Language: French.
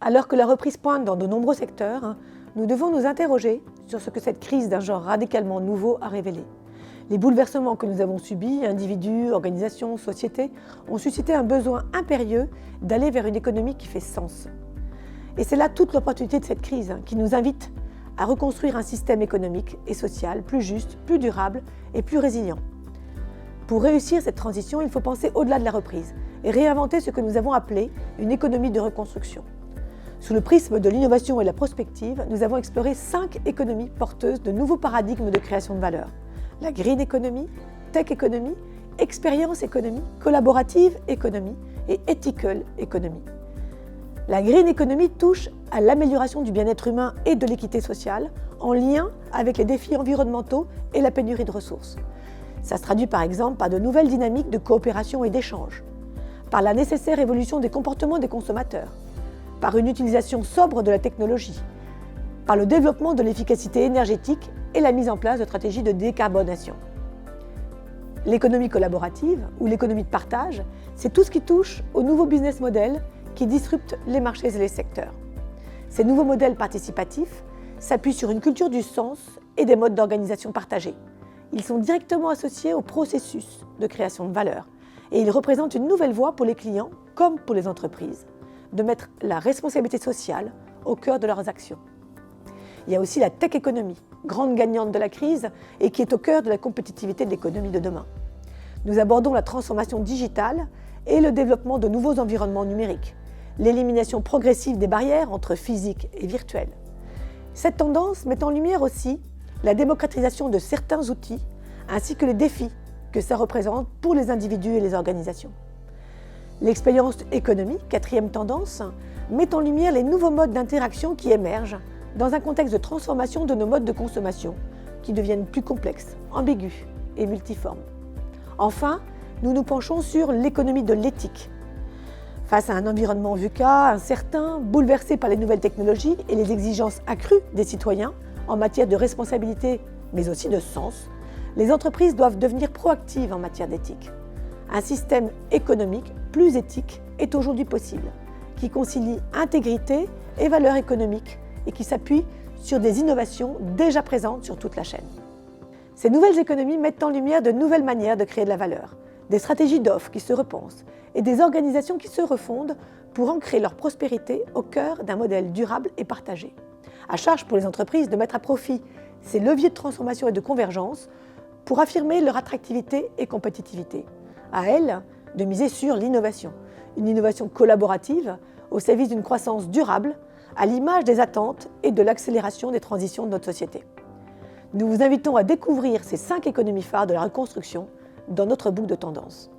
Alors que la reprise pointe dans de nombreux secteurs, nous devons nous interroger sur ce que cette crise d'un genre radicalement nouveau a révélé. Les bouleversements que nous avons subis, individus, organisations, sociétés, ont suscité un besoin impérieux d'aller vers une économie qui fait sens. Et c'est là toute l'opportunité de cette crise qui nous invite à reconstruire un système économique et social plus juste, plus durable et plus résilient. Pour réussir cette transition, il faut penser au-delà de la reprise et réinventer ce que nous avons appelé une économie de reconstruction. Sous le prisme de l'innovation et de la prospective, nous avons exploré 5 économies porteuses de nouveaux paradigmes de création de valeur. La green economy, tech economy, experience economy, collaborative economy et ethical economy. La green economy touche à l'amélioration du bien-être humain et de l'équité sociale en lien avec les défis environnementaux et la pénurie de ressources. Ça se traduit par exemple par de nouvelles dynamiques de coopération et d'échange, par la nécessaire évolution des comportements des consommateurs, par une utilisation sobre de la technologie, par le développement de l'efficacité énergétique et la mise en place de stratégies de décarbonation. L'économie collaborative ou l'économie de partage, c'est tout ce qui touche aux nouveaux business models qui disruptent les marchés et les secteurs. Ces nouveaux modèles participatifs s'appuient sur une culture du sens et des modes d'organisation partagés. Ils sont directement associés au processus de création de valeur et ils représentent une nouvelle voie pour les clients comme pour les entreprises de mettre la responsabilité sociale au cœur de leurs actions. Il y a aussi la tech economy, grande gagnante de la crise et qui est au cœur de la compétitivité de l'économie de demain. Nous abordons la transformation digitale et le développement de nouveaux environnements numériques, l'élimination progressive des barrières entre physique et virtuel. Cette tendance met en lumière aussi la démocratisation de certains outils ainsi que les défis que ça représente pour les individus et les organisations. L'expérience économique, 4e tendance, met en lumière les nouveaux modes d'interaction qui émergent dans un contexte de transformation de nos modes de consommation qui deviennent plus complexes, ambigus et multiformes. Enfin, nous nous penchons sur l'économie de l'éthique. Face à un environnement VUCA incertain, bouleversé par les nouvelles technologies et les exigences accrues des citoyens en matière de responsabilité, mais aussi de sens, les entreprises doivent devenir proactives en matière d'éthique. Un système économique plus éthique est aujourd'hui possible, qui concilie intégrité et valeur économique et qui s'appuie sur des innovations déjà présentes sur toute la chaîne. Ces nouvelles économies mettent en lumière de nouvelles manières de créer de la valeur, des stratégies d'offres qui se repensent et des organisations qui se refondent pour ancrer leur prospérité au cœur d'un modèle durable et partagé. À charge pour les entreprises de mettre à profit ces leviers de transformation et de convergence pour affirmer leur attractivité et compétitivité. À elles de miser sur l'innovation, une innovation collaborative au service d'une croissance durable, à l'image des attentes et de l'accélération des transitions de notre société. Nous vous invitons à découvrir ces 5 économies phares de la reconstruction dans notre boucle de tendance.